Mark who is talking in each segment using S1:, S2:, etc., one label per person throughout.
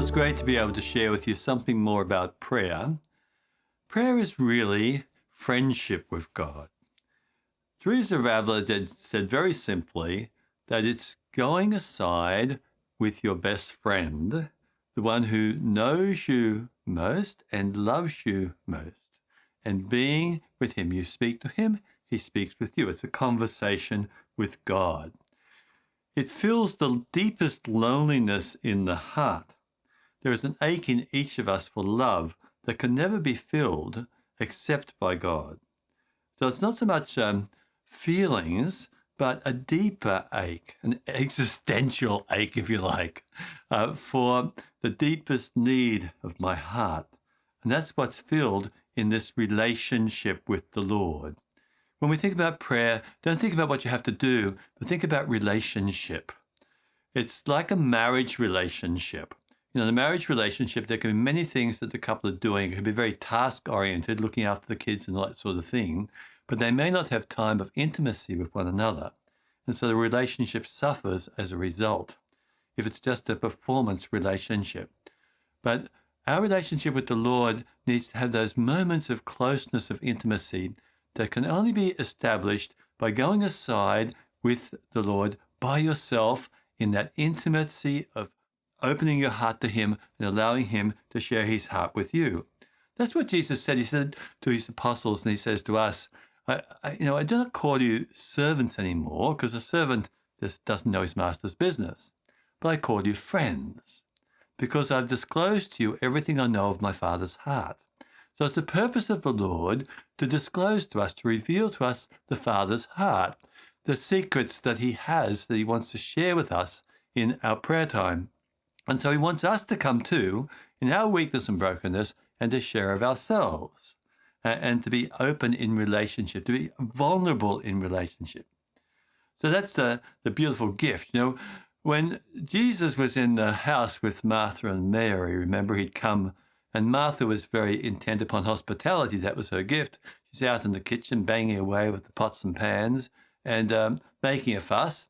S1: Well, it's great to be able to share with you something more about prayer. Prayer is really friendship with God. Teresa of Avila said very simply that it's going aside with your best friend, the one who knows you most and loves you most, and being with him. You speak to him, he speaks with you. It's a conversation with God. It fills the deepest loneliness in the heart. There is an ache in each of us for love that can never be filled except by God. So it's not so much feelings, but a deeper ache, an existential ache, if you like, for the deepest need of my heart. And that's what's filled in this relationship with the Lord. When we think about prayer, don't think about what you have to do, but think about relationship. It's like a marriage relationship. In a marriage relationship, there can be many things that the couple are doing. It can be very task-oriented, looking after the kids and all that sort of thing, but they may not have time of intimacy with one another. And so the relationship suffers as a result, if it's just a performance relationship. But our relationship with the Lord needs to have those moments of closeness, of intimacy, that can only be established by going aside with the Lord by yourself in that intimacy of opening your heart to him and allowing him to share his heart with you. That's what Jesus said. He said to his apostles, and he says to us, I do not call you servants anymore, because a servant just doesn't know his master's business. But I call you friends, because I've disclosed to you everything I know of my Father's heart. So it's the purpose of the Lord to disclose to us, to reveal to us the Father's heart, the secrets that he has, that he wants to share with us in our prayer time. And so he wants us to come to, in our weakness and brokenness, and to share of ourselves, and to be open in relationship, to be vulnerable in relationship. So that's the beautiful gift. When Jesus was in the house with Martha and Mary, remember, he'd come, and Martha was very intent upon hospitality. That was her gift. She's out in the kitchen banging away with the pots and pans and making a fuss.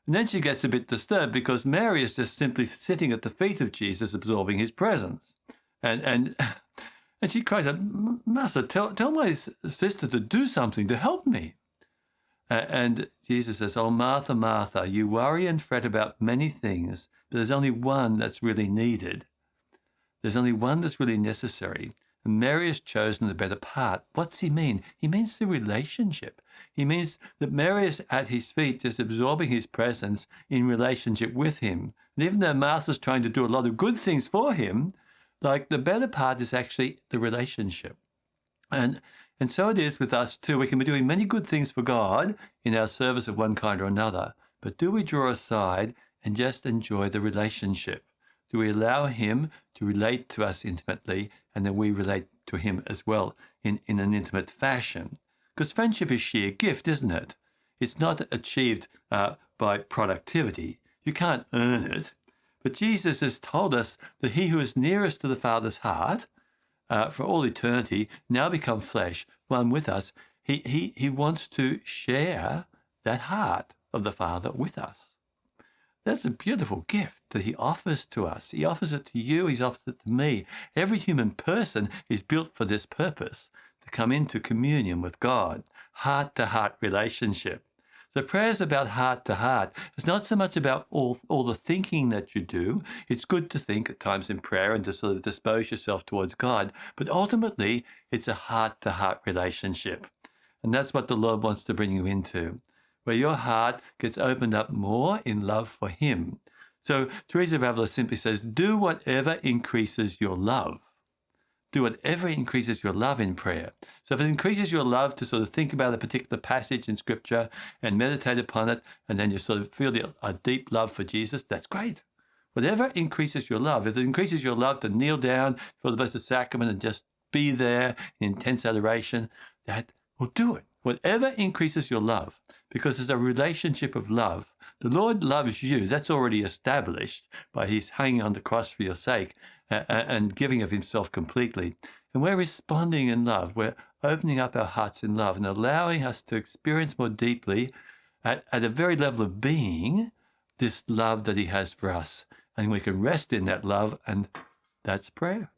S1: And then she gets a bit disturbed because Mary is just simply sitting at the feet of Jesus, absorbing his presence. And she cries out, Master, tell my sister to do something to help me. And Jesus says, oh, Martha, Martha, you worry and fret about many things, but there's only one that's really needed. There's only one that's really necessary. And Mary has chosen the better part. What's he mean? He means the relationship. He means that Mary is at his feet, just absorbing his presence in relationship with him. And even though Martha's trying to do a lot of good things for him, like the better part is actually the relationship. And so it is with us too. We can be doing many good things for God in our service of one kind or another, but do we draw aside and just enjoy the relationship? Do we allow him to relate to us intimately, and then we relate to him as well in an intimate fashion? Because friendship is sheer gift, isn't it? It's not achieved by productivity. You can't earn it. But Jesus has told us that he who is nearest to the Father's heart for all eternity, now become flesh, one with us. He wants to share that heart of the Father with us. That's a beautiful gift that he offers to us. He offers it to you. He's offered it to me. Every human person is built for this purpose, to come into communion with God, heart-to-heart relationship. So prayer is about heart to heart. It's not so much about all the thinking that you do. It's good to think at times in prayer and to sort of dispose yourself towards God. But ultimately, it's a heart-to-heart relationship. And that's what the Lord wants to bring you into, where your heart gets opened up more in love for him. So Teresa of Avila simply says, do whatever increases your love. Do whatever increases your love in prayer. So if it increases your love to sort of think about a particular passage in Scripture and meditate upon it, and then you sort of feel a deep love for Jesus, that's great. Whatever increases your love. If it increases your love to kneel down for the Blessed Sacrament and just be there in intense adoration, that will do it. Whatever increases your love, because it's a relationship of love. The Lord loves you. That's already established by his hanging on the cross for your sake and giving of himself completely. And we're responding in love. We're opening up our hearts in love and allowing us to experience more deeply at a very level of being this love that he has for us. and we can rest in that love, and that's prayer.